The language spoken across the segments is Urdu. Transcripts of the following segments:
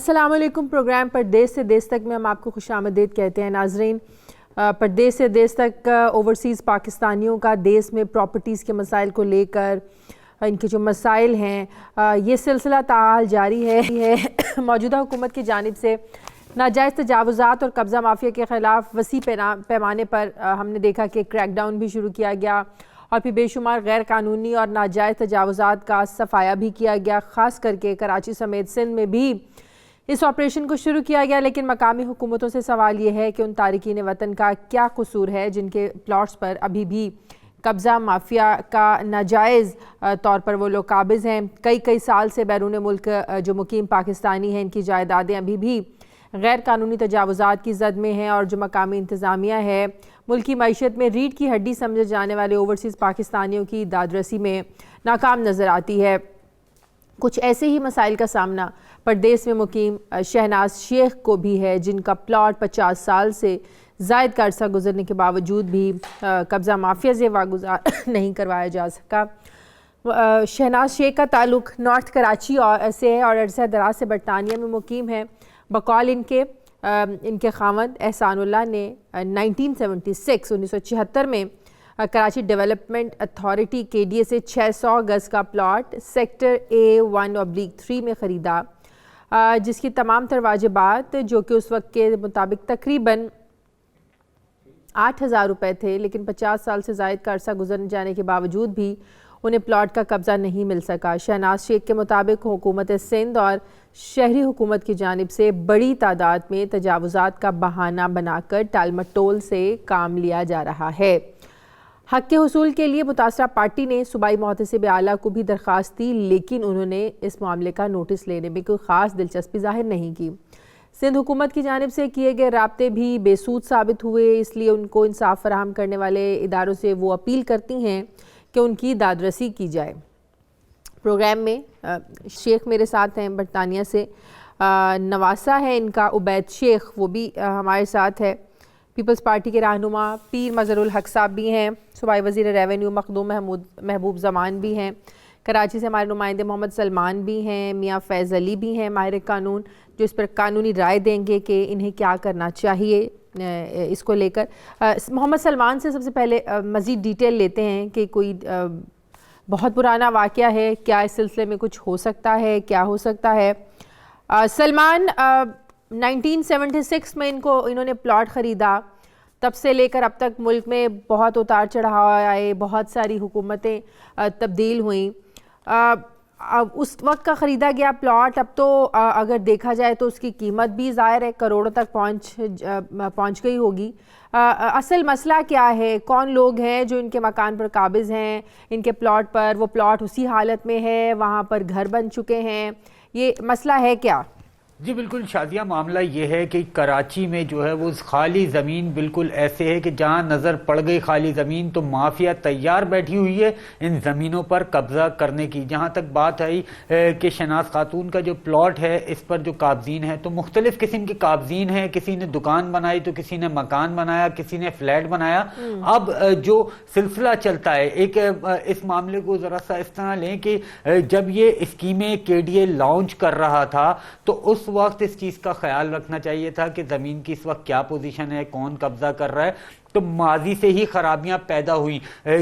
السلام علیکم. پروگرام پردیس سے دیس تک میں ہم آپ کو خوش آمدید کہتے ہیں. ناظرین، پردیس سے دیس تک اوورسیز پاکستانیوں کا دیس میں پراپرٹیز کے مسائل کو لے کر ان کے جو مسائل ہیں یہ سلسلہ تاحال جاری ہے. موجودہ حکومت کی جانب سے ناجائز تجاوزات اور قبضہ مافیا کے خلاف وسیع پیمانے پر ہم نے دیکھا کہ کریک ڈاؤن بھی شروع کیا گیا اور پھر بے شمار غیر قانونی اور ناجائز تجاوزات کا صفایا بھی کیا گیا. خاص کر کے کراچی سمیت سندھ میں بھی اس آپریشن کو شروع کیا گیا. لیکن مقامی حکومتوں سے سوال یہ ہے کہ ان تارکین وطن کا کیا قصور ہے جن کے پلاٹس پر ابھی بھی قبضہ مافیا کا ناجائز طور پر وہ لوگ قابض ہیں. کئی سال سے بیرون ملک جو مقیم پاکستانی ہیں ان کی جائیدادیں ابھی بھی غیر قانونی تجاوزات کی زد میں ہیں اور جو مقامی انتظامیہ ہے ملکی معیشت میں ریڑھ کی ہڈی سمجھے جانے والے اوورسیز پاکستانیوں کی داد رسی میں ناکام نظر آتی ہے. کچھ ایسے ہی مسائل کا سامنا پردیس میں مقیم شہناز شیخ کو بھی ہے جن کا پلاٹ 50 سال سے زائد کا عرصہ گزرنے کے باوجود بھی قبضہ مافیا سے واگزار نہیں کروایا جا سکا. شہناز شیخ کا تعلق نارتھ کراچی سے ہے اور عرصہ دراز سے برطانیہ میں مقیم ہے. بقول ان کے خاوند احسان اللہ نے 1976 میں کراچی ڈیولپمنٹ اتھارٹی KDA سے 600 گز کا پلاٹ سیکٹر A1/3 میں خریدا جس کی تمام تر واجبات جو کہ اس وقت کے مطابق تقریباً 8,000 روپے تھے، لیکن 50 سال سے زائد کا عرصہ گزر جانے کے باوجود بھی انہیں پلاٹ کا قبضہ نہیں مل سکا. شہناز شیخ کے مطابق حکومت سندھ اور شہری حکومت کی جانب سے بڑی تعداد میں تجاوزات کا بہانہ بنا کر ٹال مٹول سے کام لیا جا رہا ہے. حق کے حصول کے لیے متاثرہ پارٹی نے صوبائی محتسب اعلیٰ کو بھی درخواست دی، لیکن انہوں نے اس معاملے کا نوٹس لینے میں کوئی خاص دلچسپی ظاہر نہیں کی. سندھ حکومت کی جانب سے کیے گئے رابطے بھی بے سود ثابت ہوئے، اس لیے ان کو انصاف فراہم کرنے والے اداروں سے وہ اپیل کرتی ہیں کہ ان کی داد رسی کی جائے. پروگرام میں شیخ میرے ساتھ ہیں برطانیہ سے، نواسہ ہے ان کا عبید شیخ، وہ بھی ہمارے ساتھ ہے. پیپلز پارٹی کے رہنما پیر مظہر الحق صاحب بھی ہیں. صوبائی وزیر ریونیو مخدوم محبوب زمان بھی ہیں. کراچی سے ہمارے نمائندے محمد سلمان بھی ہیں. میاں فیض علی بھی ہیں ماہر قانون، جو اس پر قانونی رائے دیں گے کہ انہیں کیا کرنا چاہیے اس کو لے کر. محمد سلمان سے سب سے پہلے مزید ڈیٹیل لیتے ہیں کہ کوئی بہت پرانا واقعہ ہے کیا، اس سلسلے میں کچھ ہو سکتا ہے، کیا ہو سکتا ہے؟ سلمان، 1976 میں انہوں نے پلاٹ خریدا، تب سے لے کر اب تک ملک میں بہت اتار چڑھاؤ آئے، بہت ساری حکومتیں تبدیل ہوئیں. اس وقت کا خریدا گیا پلاٹ اب تو اگر دیکھا جائے تو اس کی قیمت بھی ظاہر ہے کروڑوں تک پہنچ گئی ہوگی. اصل مسئلہ کیا ہے؟ کون لوگ ہیں جو ان کے مکان پر قابض ہیں؟ ان کے پلاٹ پر وہ پلاٹ اسی حالت میں ہے، وہاں پر گھر بن چکے ہیں، یہ مسئلہ ہے کیا؟ جی بالکل شادیہ، معاملہ یہ ہے کہ کراچی میں جو ہے وہ خالی زمین بالکل ایسے ہے کہ جہاں نظر پڑ گئی خالی زمین تو مافیا تیار بیٹھی ہوئی ہے ان زمینوں پر قبضہ کرنے کی. جہاں تک بات آئی کہ شہناز خاتون کا جو پلاٹ ہے اس پر جو قابضین ہیں تو مختلف قسم کے قابضین ہیں. کسی نے دکان بنائی تو کسی نے مکان بنایا، کسی نے فلیٹ بنایا. اب جو سلسلہ چلتا ہے ایک اس معاملے کو ذرا سا اس طرح لیں کہ جب یہ اسکیمیں KDA لانچ کر رہا تھا تو اس وقت اس چیز کا خیال رکھنا چاہیے تھا کہ زمین کی اس وقت کیا پوزیشن ہے، کون قبضہ کر رہا ہے. تو ماضی سے ہی خرابیاں پیدا ہوئی.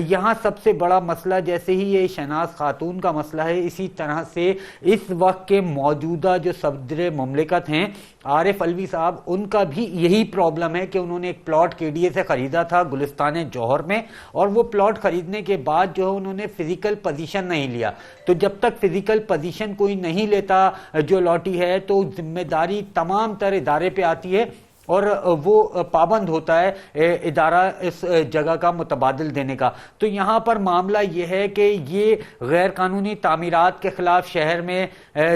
یہاں سب سے بڑا مسئلہ جیسے ہی یہ شہناز خاتون کا مسئلہ ہے، اسی طرح سے اس وقت کے موجودہ جو صدر مملکت ہیں عارف علوی صاحب، ان کا بھی یہی پرابلم ہے کہ انہوں نے ایک پلاٹ KDA سے خریدا تھا گلستان جوہر میں، اور وہ پلاٹ خریدنے کے بعد جو ہے انہوں نے فزیکل پوزیشن نہیں لیا. تو جب تک فزیکل پوزیشن کوئی نہیں لیتا جو لاٹھی ہے تو ذمہ داری تمام تر ادارے پہ آتی ہے اور وہ پابند ہوتا ہے ادارہ اس جگہ کا متبادل دینے کا. تو یہاں پر معاملہ یہ ہے کہ یہ غیر قانونی تعمیرات کے خلاف شہر میں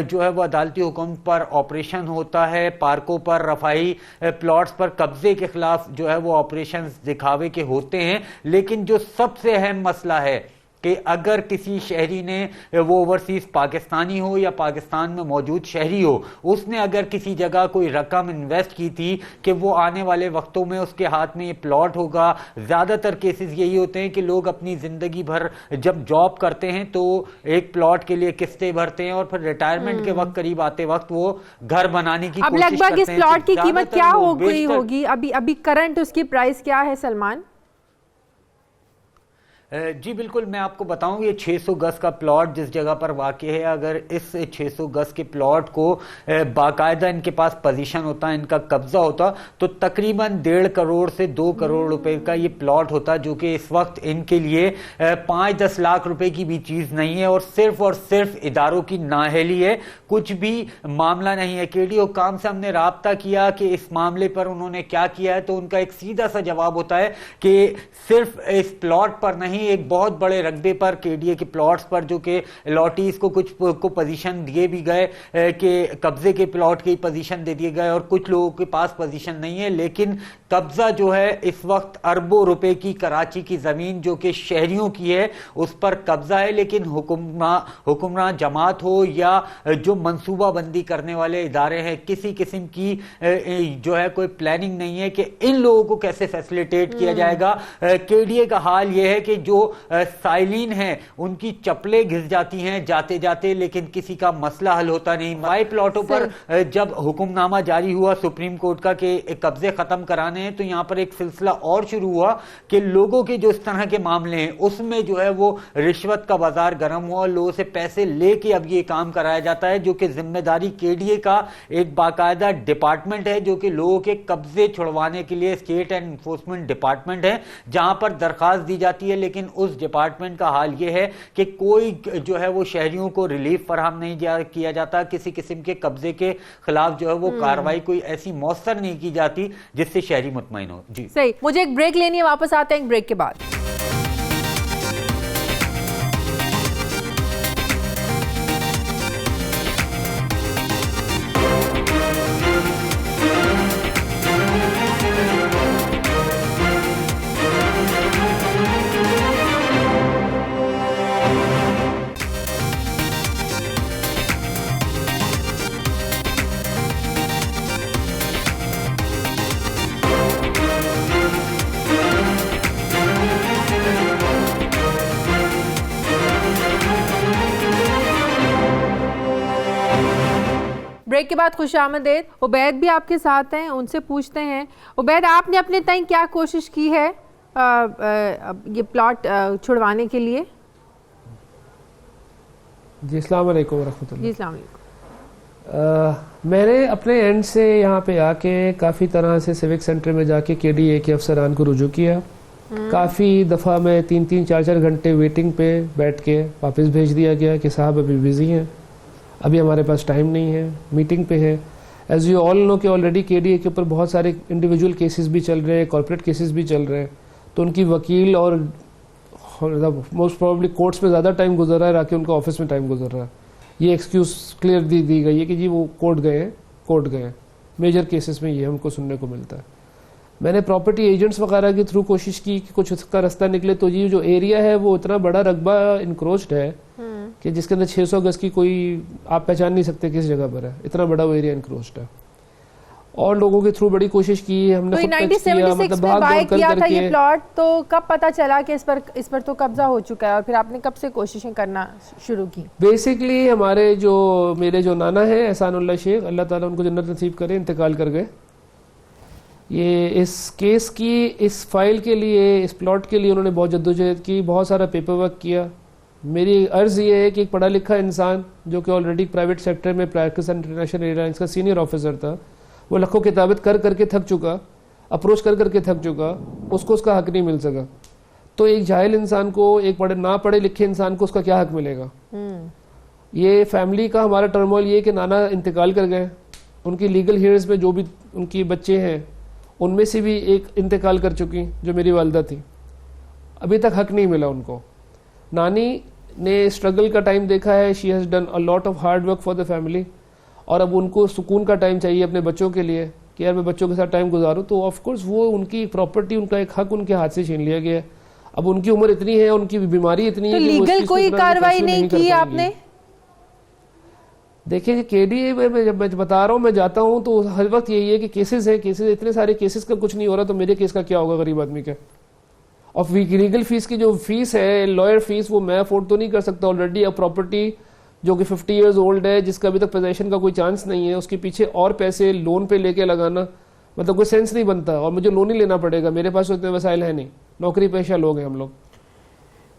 جو ہے وہ عدالتی حکم پر آپریشن ہوتا ہے، پارکوں پر، رفاہی پلاٹس پر قبضے کے خلاف جو ہے وہ آپریشنز دکھاوے کے ہوتے ہیں. لیکن جو سب سے اہم مسئلہ ہے کہ اگر کسی شہری نے, وہ اوورسیز پاکستانی ہو یا پاکستان میں موجود شہری ہو, اس نے اگر کسی جگہ کوئی رقم انویسٹ کی تھی کہ وہ آنے والے وقتوں میں اس کے ہاتھ میں یہ پلاٹ ہوگا. زیادہ تر کیسز یہی ہوتے ہیں کہ لوگ اپنی زندگی بھر جب جاب کرتے ہیں تو ایک پلاٹ کے لیے قسطیں بھرتے ہیں اور پھر ریٹائرمنٹ کے وقت قریب آتے وقت وہ گھر بنانے کی کوشش کرتے ہیں. اب لگ بھگ اس پلاٹ کی قیمت کیا ہو گئی ہوگی ابھی کرنٹ اس کی پرائس کیا ہے سلمان؟ جی بالکل, میں آپ کو بتاؤں یہ 600 گز کا پلاٹ جس جگہ پر واقع ہے, اگر اس 600 گز کے پلاٹ کو باقاعدہ ان کے پاس پوزیشن ہوتا, ان کا قبضہ ہوتا, تو تقریباً 1.5 کروڑ سے 2 کروڑ روپے کا یہ پلاٹ ہوتا, جو کہ اس وقت ان کے لیے 5-10 لاکھ روپے کی بھی چیز نہیں ہے, اور صرف اداروں کی نااہلی ہے, کچھ بھی معاملہ نہیں ہے. کے ڈی حکام سے ہم نے رابطہ کیا کہ اس معاملے پر انہوں نے کیا کیا ہے, تو ان کا ایک سیدھا سا جواب ہوتا ہے کہ صرف اس پلاٹ پر نہیں, ایک بہت بڑے رقبے پر کے ڈی اے کے پلاٹس پر جو کہ الاٹیز کو کچھ کو پوزیشن دیے بھی گئے کہ قبضے کے پلاٹ کی پوزیشن دے دیے گئے, اور کچھ لوگوں کے پاس پوزیشن نہیں ہے, لیکن قبضہ جو ہے اس وقت اربوں روپے کی کراچی کی زمین جو کہ شہریوں کی ہے اس پر قبضہ ہے. لیکن حکمران جماعت ہو یا جو منصوبہ بندی کرنے والے ادارے ہیں, کسی قسم کی جو ہے کوئی پلاننگ نہیں ہے کہ ان لوگوں کو کیسے فیسیلیٹیٹ کیا جائے گا. کے ڈی اے کا حال یہ ہے کہ جو سائلین ہیں ان کی چپلیں گھس جاتی ہیں جاتے جاتے, لیکن کسی کا مسئلہ حل ہوتا نہیں. مائی پلاٹوں پر جب حکم نامہ جاری ہوا سپریم کورٹ کا کہ قبضے ختم کرانے ہیں, تو یہاں پر ایک سلسلہ اور شروع ہوا کہ لوگوں کے جو اس طرح کے معاملے ہیں اس میں جو ہے وہ رشوت کا بازار گرم ہوا, لوگوں سے پیسے لے کے اب یہ کام کرایا جاتا ہے, جو کہ ذمہ داری کے ڈی اے کا ایک باقاعدہ ڈپارٹمنٹ ہے جو کہ لوگوں کے قبضے چھڑوانے کے لیے اسٹیٹ اینڈ انفورسمنٹ ڈپارٹمنٹ ہے, جہاں پر درخواست دی جاتی ہے. لیکن اس ڈپارٹمنٹ کا حال یہ ہے کہ کوئی جو ہے وہ شہریوں کو ریلیف فراہم نہیں کیا جاتا, کسی قسم کے قبضے کے خلاف جو ہے وہ کاروائی کوئی ایسی مؤثر نہیں کی جاتی جس سے شہری مطمئن ہو. جی صحیح, مجھے ایک بریک لینی ہے, واپس آتے ہیں ایک بریک کے بعد. بریک کے بعد خوش آمدید. عبید بھی آپ کے ساتھ ہیں, ان سے پوچھتے ہیں. عبید, آپ نے اپنے تئیں کیا کوشش کی ہے یہ پلاٹ چھڑوانے کے لیے؟ جی السلام علیکم ورحمۃ اللہ. جی السلام علیکم. میں نے اپنے اینڈ سے یہاں پہ آ کے کافی طرح سے سیوک سینٹر میں جا کے ڈی اے کے افسران کو رجوع کیا. کافی دفعہ میں 3-3 4-4 گھنٹے ویٹنگ پہ بیٹھ کے واپس بھیج دیا گیا کہ صاحب ابھی بزی ہیں, ابھی ہمارے پاس ٹائم نہیں ہے, میٹنگ پہ ہے. ایز یو آل نو کہ آلریڈی کے ڈی اے کے اوپر بہت سارے انڈیویجول کیسز بھی چل رہے ہیں, کارپوریٹ کیسز بھی چل رہے ہیں, تو ان کی وکیل اور موسٹ پروبیبلی کورٹس میں زیادہ ٹائم گزر رہا ہے, راکہ ان کا آفس میں ٹائم گزر رہا ہے. یہ ایکسکیوز کلیئر دی گئی ہے کہ جی وہ کورٹ گئے ہیں. میجر کیسز میں یہ ہم کو سننے کو ملتا ہے. میں نے پراپرٹی ایجنٹس وغیرہ کے تھرو کوشش کی کہ کچھ اس کا راستہ نکلے, تو یہ جو ایریا ہے وہ اتنا بڑا رقبہ انکروچڈ ہے کہ جس کے اندر 600 گز کی کوئی آپ پہچان نہیں سکتے کس جگہ پر ہے, اتنا بڑا وہ ایریا انکروچڈ ہے. اور لوگوں کے تھرو بڑی کوشش کی, ہم نے خود ٹیکس کیا, مطلب بھاگ دوڑ کر کے. یہ پلاٹ تو کب پتہ چلا کہ اس پر تو قبضہ ہو چکا ہے, اور پھر آپ نے کب سے کوششیں کرنا شروع کی؟ بیسکلی میرے جو نانا ہیں احسان اللہ شیخ, اللہ تعالیٰ ان کو جنت نصیب کرے, انتقال کر گئے. یہ اس کیس کی اس فائل کے لیے, اس پلاٹ کے لیے انہوں نے بہت جدوجہد کی, بہت سارا پیپر ورک کیا. میری عرض یہ ہے کہ ایک پڑھا لکھا انسان جو کہ آلریڈی پرائیویٹ سیکٹر میں پاکستان انٹرنیشنل ایئرلائنس کا سینئر آفیسر تھا, وہ لکھوں کتابت کر کے تھک چکا, اپروچ کر کے تھک چکا, اس کو اس کا حق نہیں مل سکا. تو ایک جاہل انسان کو, ایک نہ پڑھے لکھے انسان کو اس کا کیا حق ملے گا؟ یہ فیملی کا ہمارا ٹرمول یہ کہ نانا انتقال کر گئے, ان کی لیگل ہیئرز میں جو بھی ان کی بچے ہیں ان میں سے بھی ایک انتقال کر چکی جو میری والدہ تھی, ابھی تک حق نہیں ملا ان کو. نانی نے اسٹرگل کا ٹائم دیکھا ہے, she has done a lot of hard work for the family, اور اب ان کو سکون کا ٹائم چاہیے اپنے بچوں کے لیے کہ یار میں بچوں کے ساتھ ٹائم گزاروں. تو آف کورس وہ ان کی پراپرٹی, ان کا ایک حق ان کے ہاتھ سے چھین لیا گیا ہے. اب ان کی عمر اتنی ہے, ان کی بیماری اتنی ہے تو کہ وہ اس لیگل چیز کو کوئی اتنا کاروائی pursue نہیں کر کی پائیں آپ گی. نے؟ دیکھیں کے ڈی اے میں جب میں بتا رہا ہوں, میں جاتا ہوں تو ہر وقت یہی ہے کہ کیسز ہیں, کیسز اتنے سارے کیسز کا کچھ نہیں ہو رہا, تو میرے کیس کا کیا ہوگا غریب آدمی کا. اور لیگل فیس کی جو فیس ہے, لائر فیس, وہ میں افورڈ تو نہیں کر سکتا. آلریڈی اب پراپرٹی جو کہ 50 ایئرز اولڈ ہے, جس کا ابھی تک پوزیشن کا کوئی چانس نہیں ہے, اس کے پیچھے اور پیسے لون پہ لے کے لگانا مطلب کوئی سینس نہیں بنتا. اور مجھے لون ہی لینا پڑے گا, میرے پاس اتنے وسائل ہیں نہیں, نوکری پیشہ لوگ ہیں ہم لوگ.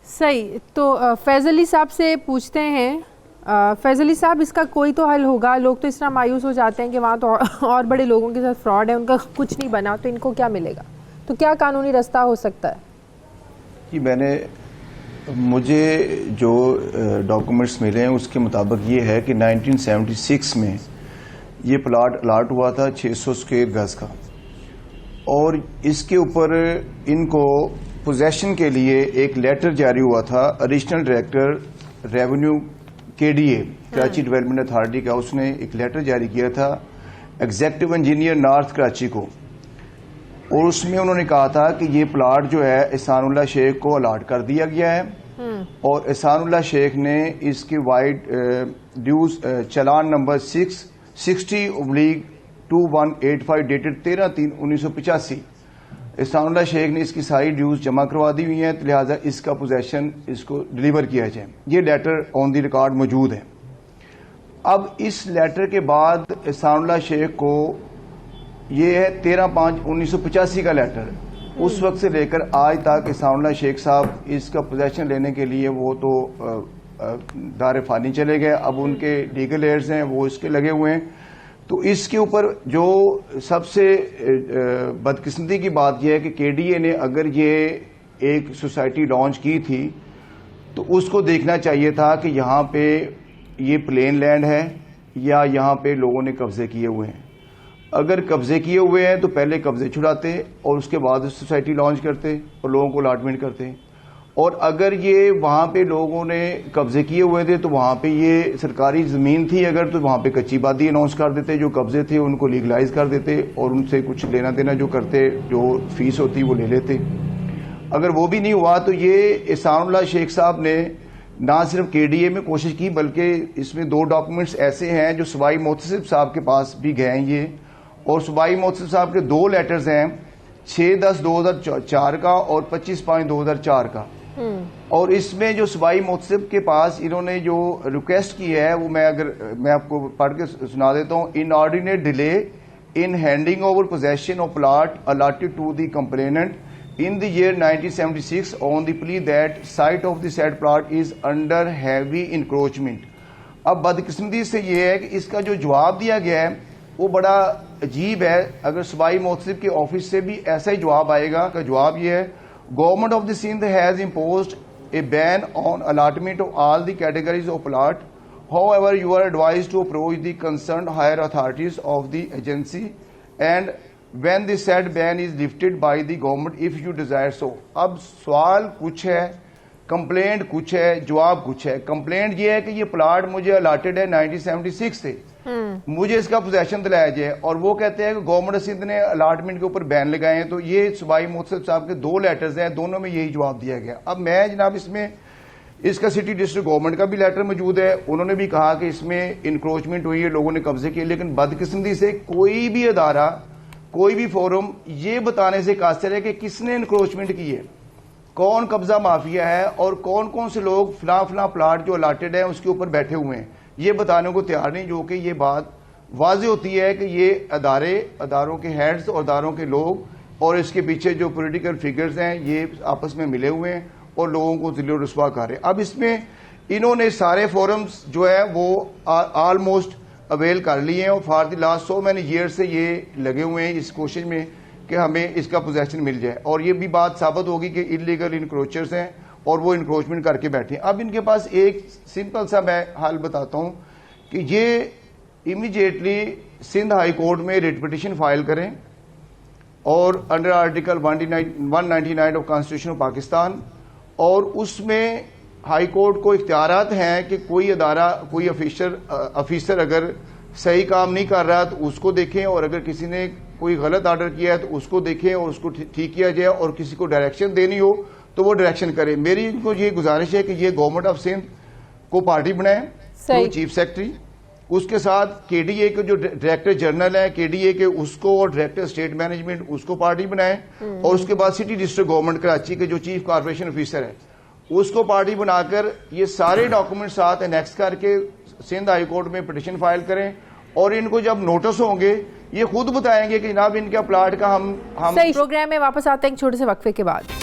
صحیح. تو فیض علی صاحب سے پوچھتے ہیں. فیض علی صاحب, اس کا کوئی تو حل ہوگا؟ لوگ تو اس طرح مایوس ہو جاتے ہیں کہ وہاں تو اور بڑے لوگوں کے ساتھ فراڈ ہے, ان کا کچھ نہیں بنا, تو ان کو کیا ملے گا؟ تو کیا قانونی رستہ ہو سکتا ہے؟ جی, مجھے جو ڈاکومنٹس ملے ہیں اس کے مطابق یہ ہے کہ 1976 میں یہ پلاٹ الاٹ ہوا تھا 600 اسکوائر گز کا, اور اس کے اوپر ان کو پوزیشن کے لیے ایک لیٹر جاری ہوا تھا. ایڈیشنل ڈائریکٹر ریونیو کے D A Karachi development authority کا, اس نے ایک لیٹر جاری کیا تھا ایگزیکٹو انجینئر نارتھ کراچی کو, اور اس میں انہوں نے کہا تھا کہ یہ پلاٹ جو ہے احسان اللہ شیخ کو الاٹ کر دیا گیا ہے, اور احسان اللہ شیخ نے اس کی وائڈ ڈیوز چلان نمبر 60/2185 ڈیٹڈ 13/3/1985, احسان اللہ شیخ نے اس کی ساری ڈیوز جمع کروا دی ہوئی ہیں, لہٰذا اس کا پوزیشن اس کو ڈیلیور کیا جائے. یہ لیٹر آن دی ریکارڈ موجود ہے. اب اس لیٹر کے بعد احسان اللہ شیخ کو, یہ ہے 13/5/1985 کا لیٹر, اس وقت سے لے کر آج تک احسان اللہ شیخ صاحب اس کا پوزیشن لینے کے لیے وہ تو دار فانی چلے گئے. اب ان کے لیگل ایئرز ہیں, وہ اس کے لگے ہوئے ہیں. تو اس کے اوپر جو سب سے بدقسمتی کی بات یہ ہے کہ کے ڈی اے نے اگر یہ ایک سوسائٹی لانچ کی تھی تو اس کو دیکھنا چاہیے تھا کہ یہاں پہ یہ پلین لینڈ ہے یا یہاں پہ لوگوں نے قبضے کیے ہوئے ہیں. اگر قبضے کیے ہوئے ہیں تو پہلے قبضے چھڑاتے اور اس کے بعد سوسائٹی لانچ کرتے اور لوگوں کو الاٹمنٹ کرتے, اور اگر یہ وہاں پہ لوگوں نے قبضے کیے ہوئے تھے تو وہاں پہ یہ سرکاری زمین تھی اگر, تو وہاں پہ کچی بادی اناؤنس کر دیتے, جو قبضے تھے ان کو لیگلائز کر دیتے اور ان سے کچھ لینا دینا جو کرتے, جو فیس ہوتی وہ لے لیتے. اگر وہ بھی نہیں ہوا تو یہ احسان اللہ شیخ صاحب نے نہ صرف کے ڈی اے میں کوشش کی, بلکہ اس میں 2 ڈاکومنٹس ایسے ہیں جو صوبائی محتسب صاحب کے پاس بھی گئے ہیں یہ, اور صوبائی محتسب صاحب کے 2 لیٹرز ہیں 6/10/2004 کا اور 25/5/2004 کا. اور اس میں جو صوبائی محتسب کے پاس انہوں نے جو ریکویسٹ کی ہے وہ میں آپ کو پڑھ کے سنا دیتا ہوں. Inordinate delay in handing over position of plot allotted to the complainant in the year 1976 on the plea that site of the said plot is under heavy encroachment. اب بدقسمتی سے یہ ہے کہ اس کا جو جواب دیا گیا ہے وہ بڑا عجیب ہے. اگر صوبائی محتسب کے آفس سے بھی ایسا ہی جواب آئے گا, کا جواب یہ ہے, government of the Sindh has imposed a been on allotment of all the categories of plot. However, you are advised to approach the concerned higher authorities of the agency and when the said ban is lifted by the government if you desire so. اب سوال کچھ ہے, کمپلینٹ کچھ ہے, جواب کچھ ہے. کمپلینٹ یہ ہے کہ یہ پلاٹ مجھے الاٹڈ ہے 1976 سے, مجھے اس کا پوزیشن دلایا جائے, اور وہ کہتے ہیں کہ گورنمنٹ سندھ نے الاٹمنٹ کے اوپر بین لگائے ہیں. تو یہ صوبائی محتسب صاحب کے 2 لیٹرز ہیں, دونوں میں یہی جواب دیا گیا. اب میں جناب اس کا سٹی ڈسٹرکٹ گورنمنٹ کا بھی لیٹر موجود ہے, انہوں نے بھی کہا کہ اس میں انکروچمنٹ ہوئی ہے, لوگوں نے قبضے کیے, لیکن بدقسمتی سے کوئی بھی ادارہ, کوئی بھی فورم یہ بتانے سے قاصر ہے کہ کس نے انکروچمنٹ کی ہے, کون قبضہ مافیا ہے, اور کون کون سے لوگ فلاں پلاٹ جو الاٹڈ ہیں اس کے اوپر بیٹھے ہوئے ہیں, یہ بتانے کو تیار نہیں. جو کہ یہ بات واضح ہوتی ہے کہ یہ اداروں کے ہیڈز اور اداروں کے لوگ اور اس کے پیچھے جو پولیٹیکل فگرز ہیں یہ آپس میں ملے ہوئے ہیں اور لوگوں کو ذل و رسوا کر رہے ہیں. اب اس میں انہوں نے سارے فورمز جو ہے وہ آلموسٹ اویل کر لیے ہیں, اور for the last so many year سے یہ لگے ہوئے ہیں اس کوشش میں کہ ہمیں اس کا پوزیشن مل جائے, اور یہ بھی بات ثابت ہوگی کہ انلیگل انکروچرز ہیں اور وہ انکروچمنٹ کر کے بیٹھے ہیں. اب ان کے پاس ایک سمپل سا میں حل بتاتا ہوں کہ یہ امیڈیٹلی سندھ ہائی کورٹ میں ریٹ پٹیشن فائل کریں, اور under article 199 of constitution of Pakistan, اور اس میں ہائی کورٹ کو اختیارات ہیں کہ کوئی ادارہ, کوئی افیسر اگر صحیح کام نہیں کر رہا تو اس کو دیکھیں, اور اگر کسی نے کوئی غلط آرڈر کیا ہے تو اس کو دیکھیں اور اس کو ٹھیک کیا جائے, اور کسی کو ڈائریکشن دینی ہو تو وہ ڈائریکشن کرے. میری ان کو یہ گزارش ہے کہ یہ گورنمنٹ آف سندھ کو پارٹی بنائیں صحیح. چیف سیکرٹری, اس کے ساتھ کے ڈی اے کے جو ڈائریکٹر جنرل ہے کے ڈی اے کے اس کو, اور ڈائریکٹر اسٹیٹ مینجمنٹ اس کو پارٹی بنائیں, اور اس کے بعد سٹی ڈسٹرکٹ گورنمنٹ کراچی کے جو چیف کارپوریشن آفیسر ہے اس کو پارٹی بنا کر یہ سارے ڈاکومنٹ ساتھ انیکس کر کے سندھ ہائی کورٹ میں پٹیشن فائل کریں, اور ان کو جب نوٹس ہوں گے یہ خود بتائیں گے کہ جناب ان کا پلاٹ کا ہم صحیح. پروگرام میں واپس آتے ہیں ایک چھوٹے سے وقفے کے بعد.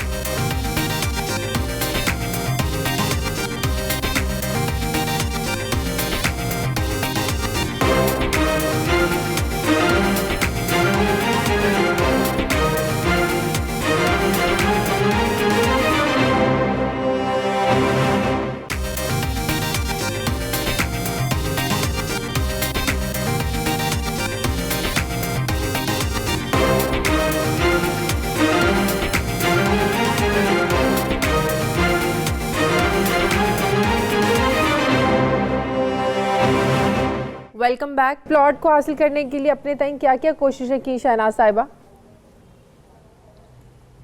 Welcome back. پلاٹ کو حاصل کرنے کے لیے اپنے تئیں کیا کیا کوششیں کی شہناز صاحبہ؟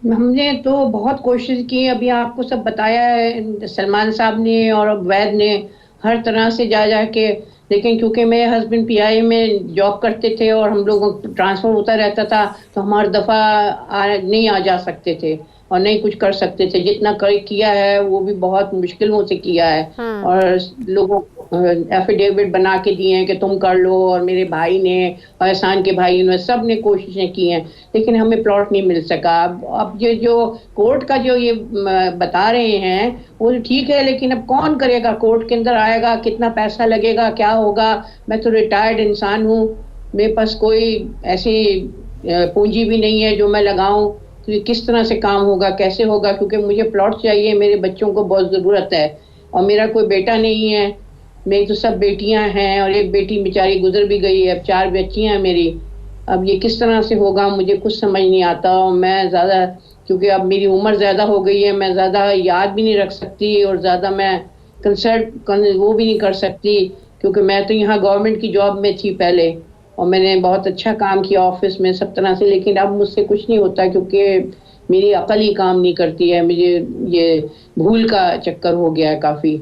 ہم نے تو بہت کوشش کی, ابھی آپ کو سب بتایا ہے سلمان صاحب نے اور عبید نے, ہر طرح سے جا کے, لیکن کیونکہ میرے ہسبینڈ پی آئی میں جاب کرتے تھے اور ہم لوگوں کو ٹرانسفر ہوتا رہتا تھا تو ہم ہر دفعہ نہیں آ جا سکتے تھے اور نہیں کچھ کر سکتے تھے. جتنا کیا ہے وہ بھی بہت مشکلوں سے کیا ہے, اور لوگوں ایفیڈیوٹ بنا کے دیے ہیں کہ تم کر لو, اور میرے بھائی نے اور احسان کے بھائی نے سب نے کوششیں کی ہیں, لیکن ہمیں پلاٹ نہیں مل سکا. اب یہ جو کورٹ کا جو یہ بتا رہے ہیں وہ ٹھیک ہے, لیکن اب کون کرے گا, کورٹ کے اندر آئے گا, کتنا پیسہ لگے گا, کیا ہوگا. میں تو ریٹائرڈ انسان ہوں, میرے پاس کوئی ایسی پونجی بھی نہیں ہے جو میں لگاؤں, تو یہ کس طرح سے کام ہوگا, کیسے ہوگا, کیونکہ مجھے پلاٹ چاہیے, میرے بچوں کو بہت ضرورت ہے, اور میرا کوئی بیٹا نہیں ہے, میری تو سب بیٹیاں ہیں, اور ایک بیٹی بیچاری گزر بھی گئی ہے, اب 4 بچیاں ہیں میری. اب یہ کس طرح سے ہوگا مجھے کچھ سمجھ نہیں آتا, اور میں زیادہ, کیونکہ اب میری عمر زیادہ ہو گئی ہے, میں زیادہ یاد بھی نہیں رکھ سکتی, اور زیادہ میں کنسلٹ وہ بھی نہیں کر سکتی, کیونکہ میں تو یہاں گورنمنٹ کی جاب میں تھی پہلے, اور میں نے بہت اچھا کام کیا آفس میں سب طرح سے, لیکن اب مجھ سے کچھ نہیں ہوتا کیونکہ میری عقل ہی کام نہیں کرتی ہے, مجھے یہ بھول کا چکر ہو گیا ہے کافی.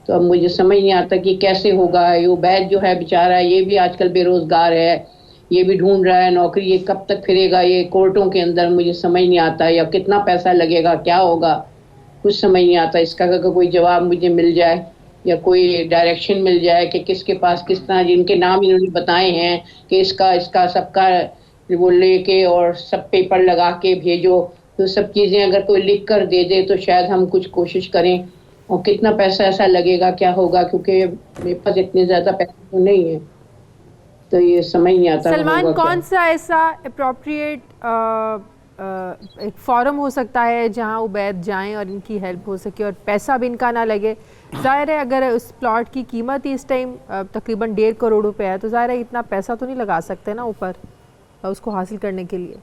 تو اب مجھے سمجھ نہیں آتا کہ کیسے ہوگا. یہ عبید جو ہے بیچارہ, یہ بھی آج کل بے روزگار ہے, یہ بھی ڈھونڈ رہا ہے نوکری, یہ کب تک پھرے گا یہ کورٹوں کے اندر, مجھے سمجھ نہیں آتا, یا کتنا پیسہ لگے گا, کیا ہوگا, کچھ سمجھ نہیں آتا. اس کا کوئی جواب مجھے مل جائے, یا کوئی ڈائریکشن مل جائے کہ کس کے پاس کس طرح, جن کے نام انہوں نے بتائے ہیں کہ اس کا سب کا وہ لے کے اور سب پیپر لگا کے بھیجو, تو سب چیزیں اگر کوئی لکھ کر دے دے تو شاید ہم کچھ کوشش کریں. اور کتنا پیسہ ایسا لگے گا, کیا ہوگا, کیونکہ میرے پاس اتنے زیادہ پیسے تو نہیں ہیں, تو یہ سمجھ نہیں آتا. سلمان, کون سا ایسا اپروپریٹ ایک فورم ہو سکتا ہے جہاں عبید جائیں اور ان کی ہیلپ ہو سکے اور پیسہ بھی ان کا نہ لگے؟ ظاہر ہے اگر اس پلاٹ کی قیمت ہی اس ٹائم تقریباً 1.5 کروڑ روپے ہے, تو ظاہر ہے اتنا پیسہ تو نہیں لگا سکتے نا اوپر اس کو حاصل کرنے کے لیے.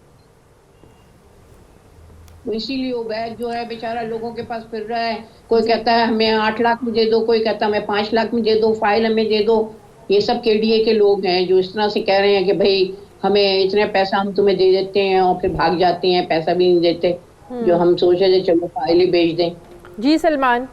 اسی لیے عبید جو ہے بیچارہ لوگوں کے پاس پھر رہا ہے, کوئی کہتا ہے ہمیں 8 لاکھ میں دے دو, کوئی کہتا ہے ہمیں 5 لاکھ میں دے دو, فائل ہمیں دے دو. یہ سب کے ڈی اے کے لوگ ہیں جو اس طرح سے کہہ رہے ہیں کہ بھائی ہمیں اتنے پیسہ ہم تمہیں دے دیتے ہیں, اور پھر بھاگ جاتے ہیں, پیسہ بھی نہیں دیتے, جو ہم سوچے تھے چلو فائل ہی بھیج دیں. جی سلمان.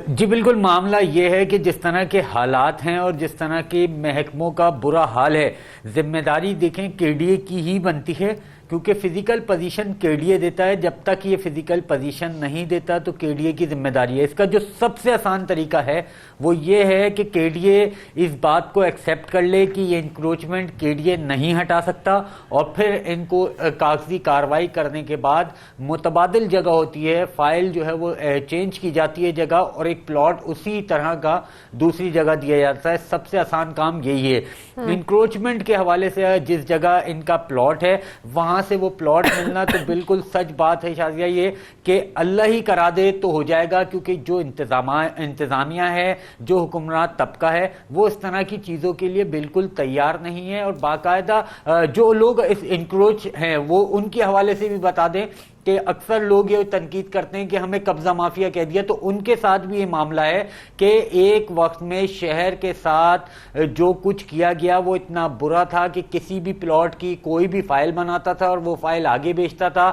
جی بالکل, معاملہ یہ ہے کہ جس طرح کے حالات ہیں اور جس طرح کے محکموں کا برا حال ہے, ذمہ داری دیکھیں کے ڈی اے کی ہی بنتی ہے, کیونکہ فزیکل پوزیشن کے ڈی اے دیتا ہے. جب تک یہ فزیکل پوزیشن نہیں دیتا تو کے ڈی اے کی ذمہ داری ہے. اس کا جو سب سے آسان طریقہ ہے وہ یہ ہے کہ کے ڈی اے اس بات کو ایکسیپٹ کر لے کہ یہ انکروچمنٹ کے ڈی اے نہیں ہٹا سکتا, اور پھر ان کو کاغذی کارروائی کرنے کے بعد متبادل جگہ ہوتی ہے, فائل جو ہے وہ چینج کی جاتی ہے جگہ, اور ایک پلاٹ اسی طرح کا دوسری جگہ دیا جاتا ہے. سب سے آسان کام یہی ہے. انکروچمنٹ کے حوالے سے جس جگہ ان کا پلاٹ ہے وہاں سے وہ پلاٹ ملنا تو بالکل سچ بات ہے شازیہ, یہ کہ اللہ ہی کرا دے تو ہو جائے گا, کیونکہ جو انتظامیہ ہے, جو حکمران طبقہ ہے, وہ اس طرح کی چیزوں کے لیے بالکل تیار نہیں ہے. اور باقاعدہ جو لوگ اس انکروچ ہیں وہ ان کے حوالے سے بھی بتا دیں کہ اکثر لوگ یہ تنقید کرتے ہیں کہ ہمیں قبضہ مافیا کہہ دیا, تو ان کے ساتھ بھی یہ معاملہ ہے کہ ایک وقت میں شہر کے ساتھ جو کچھ کیا گیا وہ اتنا برا تھا کہ کسی بھی پلاٹ کی کوئی بھی فائل بناتا تھا اور وہ فائل آگے بیچتا تھا.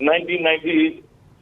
1996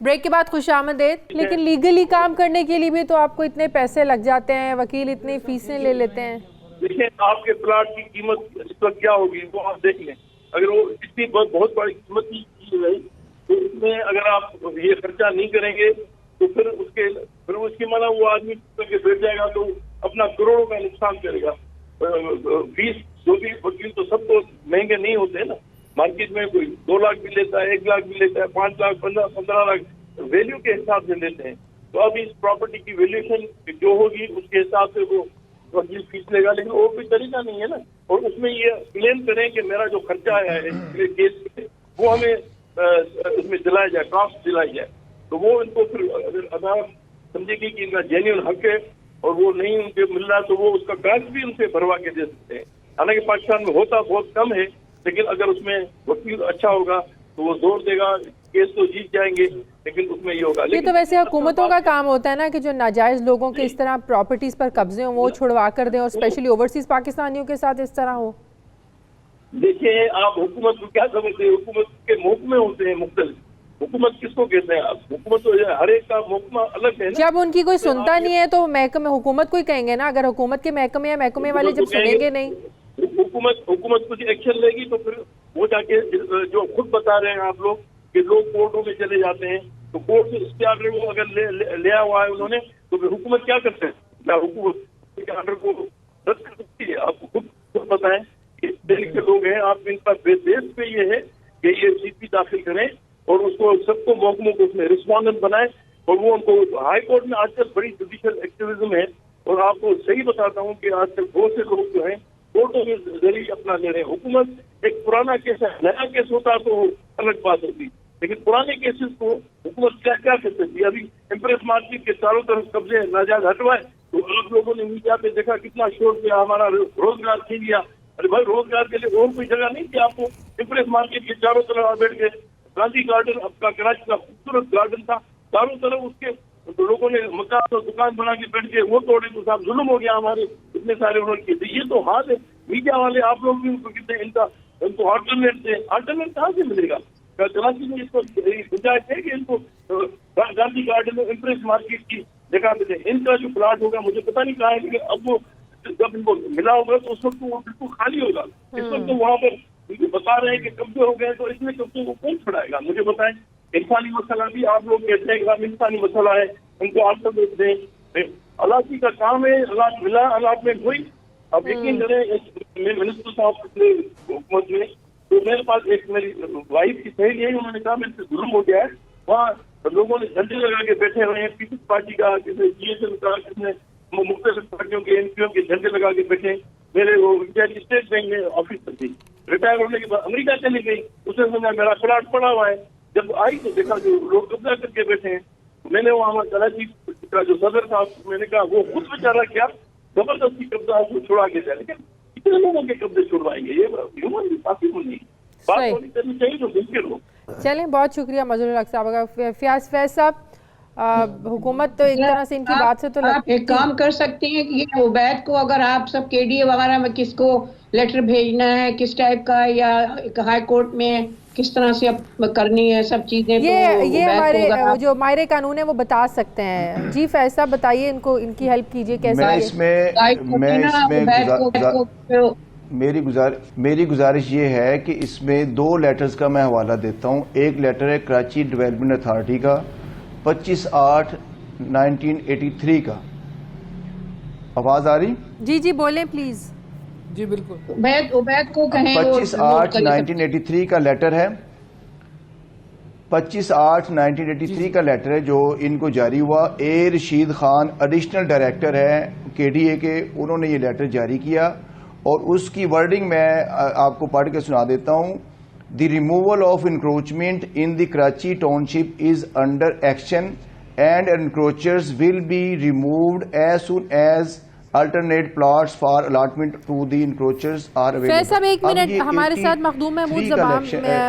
بریک کے بعد خوش آمدید. لیکن لیگلی کام کرنے کے لیے بھی تو آپ کو اتنے پیسے لگ جاتے ہیں, وکیل اتنی فیسیں لے لیتے ہیں. دیکھیں آپ کے پلاٹ کی قیمت اس وقت کیا ہوگی وہ آپ دیکھ لیں. اگر وہ اتنی بہت بڑی قیمت کی چیز ہے تو اس میں اگر آپ یہ خرچہ نہیں کریں گے تو پھر اس کے مانا وہ آدمی کے بیٹھ جائے گا تو اپنا کروڑوں کا نقصان کرے گا. فیس جو بھی وکیل تو سب تو مہنگے نہیں ہوتے نا. مارکیٹ میں کوئی 2 لاکھ بھی لیتا ہے, 1 لاکھ بھی لیتا ہے, 5 لاکھ 15 لاکھ ویلیو کے حساب سے لیتے ہیں. تو اب اس پراپرٹی کی ویلیوشن جو ہوگی اس کے حساب سے وہ وکیل فیس لے گا. لیکن وہ کوئی طریقہ نہیں ہے نا. اور اس میں یہ کلیم کریں کہ میرا جو خرچہ ہے اس کیس میں وہ ہمیں اس میں دلایا جائے, کاسٹ دلائی جائے. تو وہ ان کو پھر اگر عدالت سمجھے گی کہ ان کا جینیون حق ہے اور وہ نہیں ان کے مل رہا تو وہ اس کا کاسٹ بھی ان سے بھروا کے دے سکتے ہیں. حالانکہ پاکستان میں ہوتا بہت کم ہے, لیکن اگر اس میں وکیل اچھا ہوگا تو وہ زور دے گا, کیس تو جیت جائیں گے لیکن اس میں یہ ہوگا. یہ تو ویسے حکومتوں کا کام ہوتا ہے نا کہ جو ناجائز لوگوں کے اس طرح پراپرٹیز پر قبضے ہوں وہ چھڑوا کر دیں, اور اسپیشلی اوورسیز پاکستانیوں کے ساتھ اس طرح ہو. دیکھیں آپ حکومت کو کیا سمجھتے ہیں؟ حکومت کے محکمے ہوتے ہیں مختلف. حکومت کس کو کہتے ہیں آپ؟ حکومت تو ہر ایک کا محکمہ الگ ہے نا. جب ان کی کوئی سنتا نہیں ہے تو محکمے حکومت کو ہی کہیں گے نا. اگر حکومت کے محکمے یا محکمے والے جب سنیں گے نہیں, حکومت کچھ ایکشن لے گی تو پھر وہ جا کے جو خود بتا رہے ہیں آپ لوگ کہ لوگ کورٹوں میں چلے جاتے ہیں تو کورٹ سے اس کے آرڈر کو اگر لیا ہوا ہے انہوں نے تو پھر حکومت کیا کرتے ہیں؟ کیا حکومت کے آرڈر کو رد کر سکتی ہے؟ آپ کو خود بتائیں کہ دہلی کے لوگ ہیں, آپ ان کا بیس پہ یہ ہے کہ یہ سی پی داخل کریں اور اس کو سب کو محکموں کو اس میں رسپونڈنٹ بنائیں. اور وہ ان کو ہائی کورٹ میں آج کل بڑی جوڈیشل ایکٹیویزم ہے. اور آپ کو صحیح بتاتا ہوں کہ آج کل بہت سے لوگ جو ہیں کورٹوں کے ذریعے اپنا لے رہے ہیں. حکومت ایک پرانا کیس ہے, نیا کیس ہوتا تو الگ بات ہوتی, لیکن پرانے کیسز کو حکومت کیا کر سکتی ہے؟ ابھی امپریس مارکیٹ کے چاروں طرف قبضے ناجائز ہٹوائے تو آپ لوگوں نے میڈیا پہ دیکھا کتنا شور کیا, ہمارا روزگار چھین لیا. ارے بھائی روزگار کے لیے اور کوئی جگہ نہیں تھی آپ کو؟ امپریس مارکیٹ کے چاروں طرف بیٹھ کے گاندھی گارڈن آپ کا کراچی کا خوبصورت گارڈن تھا, چاروں طرف اس کے لوگوں نے مکان اور دکان بنا کے بیٹھ کے وہ توڑے تو صاحب ظلم ہو گیا ہمارے اتنے سارے انہوں نے کیے. یہ تو حال ہے. میڈیا والے آپ لوگ بھی ان کو کہتے ہیں ان کو آلٹرنیٹ دیں. آلٹرنیٹ کہاں سے ملے گا؟ کراچی میں اس کو گنجائش ہے کہ ان کو گاندھی گارڈن میں امپریس مارکیٹ کی جگہ پہ دیں. ان کا جو پلاٹ ہوگا مجھے پتا نہیں کہاں ہے, لیکن اب وہ جب ان کو ملا ہوگا تو اس وقت وہ بالکل خالی ہوگا. اس وقت تو وہاں پر بتا رہے ہیں کہ قبضے ہو گئے تو اس میں قبضے کو کون چھڑائے گا؟ مجھے بتائیں. انسانی مسئلہ بھی آپ لوگ کہتے ہیں کہ انسانی مسئلہ ہے, ان کو آلٹرنیٹ دیں. الاٹی کا کام ہے, الاٹ ملا, الاٹمنٹ ہوئی. اب یقین کریں منسٹر صاحب پچھلے حکومت میں تو میرے پاس ایک میری وائف کی سہیلی ہے, انہوں نے کہا میرے سے ظلم ہو گیا ہے. وہاں لوگوں نے جھنڈے لگا کے بیٹھے ہوئے ہیں, پیپلز پارٹی کا, کسی نے جی ایس ایم کا, کسی نے مختلف پارٹیوں کے این پی او کے جھنڈے لگا کے بیٹھے. میرے وہ اسٹیٹ بینک میں آفیسر تھی, ریٹائر ہونے کے بعد امریکہ چلی گئی. اس نے سمجھا میرا پلاٹ پڑا ہوا ہے. جب آئی تو دیکھا جو لوگ قبضہ کر کے بیٹھے ہیں. میں نے وہاں کراچی کا جو صدر تھا میں نے کہا وہ خود بیچارہ کیا زبردستی قبضہ چھڑا کے جائے, لیکن کتنے لوگوں کے قبضے چھڑوائیں گے؟ یہ ہیومن پاسبل نہیں. بات ہونی کرنی چاہیے تو ممکن ہو. چلیں, بہت شکریہ مظہر الحق صاحب. فیاض فیض صاحب, حکومت تو ایک طرح سے ان کی بات سے تو آپ ایک کام کر سکتے ہیں کہ یہ عبید کو اگر آپ سب کے ڈی اے وغیرہ میں کس کو لیٹر بھیجنا ہے, کس ٹائپ کا, یا ہائی کورٹ میں کس طرح سے کرنی ہے سب چیزیں, یہ ہمارے جو ماہر قانون ہے وہ بتا سکتے ہیں. جی فیض صاحب بتائیے, ان کو ان کی ہیلپ کیجیے. میری گزارش یہ ہے کہ اس میں 2 لیٹرز کا میں حوالہ دیتا ہوں. ایک لیٹر ہے کراچی ڈیولپمنٹ اتھارٹی کا 25/8/1983 کا. آواز آ رہی؟ جی جی بولیں پلیز. جی بالکل. عبید کو کہیں 25/8/1983 کا لیٹر ہے. 25/8/1983 کا لیٹر ہے جو ان کو جاری ہوا. اے رشید خان ایڈیشنل ڈائریکٹر ہے کے ڈی اے کے, انہوں نے یہ لیٹر جاری کیا اور اس کی ورڈنگ میں آپ کو پڑھ کے سنا دیتا ہوں. The removal of encroachment in the Karachi township is under action and encroachers will be removed as soon as alternate plots for allotment to the encroachers are available. فیض صاحب ایک منٹ, ہمارے ساتھ مخدوم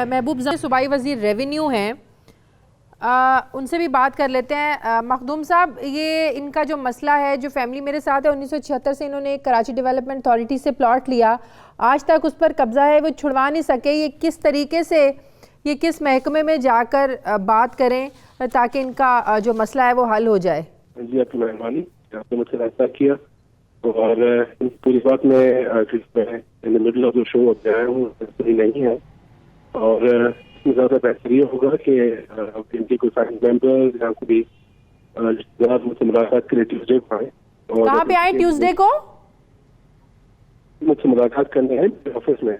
محبوب صوبائی وزیر ریونیو ہیں, ان سے بھی بات کر لیتے ہیں. مخدوم صاحب, یہ ان کا جو مسئلہ ہے, جو فیملی میرے ساتھ ہے, 1976 سے انہوں نے کراچی ڈیولپمنٹ اتھارٹی سے پلاٹ لیا, آج تک اس پر قبضہ ہے, وہ چھڑوا نہیں سکے. یہ کس طریقے سے یہ کس محکمے میں جا کر بات کریں تاکہ ان کا جو مسئلہ ہے وہ حل ہو جائے؟ جی آپ کی مہربانی، آپ نے مجھ سے رابطہ کیا اور پوری بات میں مڈل آف دا شو اب گیا ہوں، صحیح نہیں ہے اور اس میں زیادہ بہتر یہ ہوگا کہ ان کے کوئی فیملی ممبر یا کوئی رشتے دار مجھ سے ملاقات کے لیے ٹیوزڈے کو آئیں۔ کہاں پہ آئیں ٹیوزڈے کو؟ مجھ سے ملاقات کرنے ہیں آفس میں۔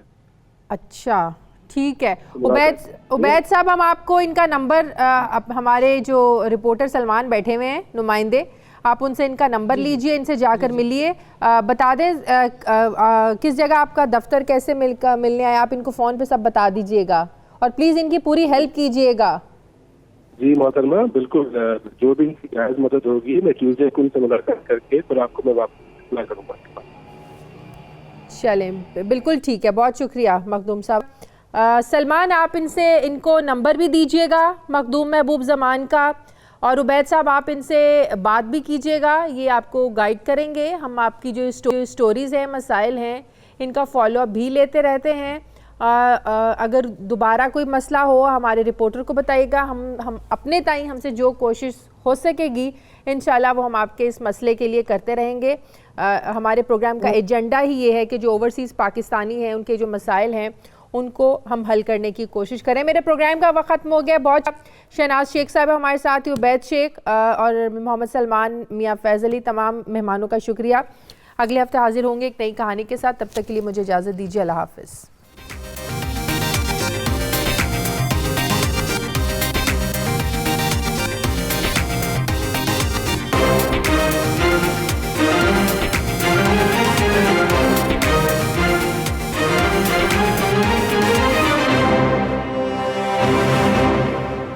اچھا ٹھیک ہے عبید صاحب، ہم آپ کو ان کا نمبر، ہمارے جو رپورٹر سلمان بیٹھے ہوئے ہیں نمائندے، آپ ان سے ان کا نمبر لیجئے، ان سے جا کر ملیے، بتا دیں کس جگہ آپ کا دفتر، کیسے ملنے آئے، آپ ان کو فون پہ سب بتا دیجئے گا اور پلیز ان کی پوری ہیلپ کیجئے گا۔ جی محترمہ، بالکل جو بھی جائز مدد ہوگی میں ٹیوزڈے کو ان سے ملاقات کر کے پھر آپ کو میں واپس اطلاع کروں گا۔ چلیں بالکل ٹھیک ہے، بہت شکریہ مخدوم صاحب۔ سلمان، آپ ان کو نمبر بھی دیجئے گا مخدوم محبوب زمان کا، اور عبید صاحب آپ ان سے بات بھی کیجئے گا، یہ آپ کو گائیڈ کریں گے۔ ہم آپ کی جو سٹوریز ہیں، مسائل ہیں، ان کا فالو اپ بھی لیتے رہتے ہیں۔ اگر دوبارہ کوئی مسئلہ ہو ہمارے رپورٹر کو بتائیے گا، ہم اپنے تائیں ہم سے جو کوشش ہو سکے گی انشاءاللہ وہ ہم آپ کے اس مسئلے کے لیے کرتے رہیں گے۔ ہمارے پروگرام کا ایجنڈا ہی یہ ہے کہ جو اوورسیز پاکستانی ہیں، ان کے جو مسائل ہیں ان کو ہم حل کرنے کی کوشش کریں۔ میرے پروگرام کا وقت ختم ہو گیا، بہت شہناز شیخ صاحب ہمارے ساتھ، عبید شیخ اور محمد سلمان، میاں فیض علی، تمام مہمانوں کا شکریہ۔ اگلے ہفتے حاضر ہوں گے ایک نئی کہانی کے ساتھ، تب تک کے لیے مجھے اجازت دیجیے، اللہ حافظ۔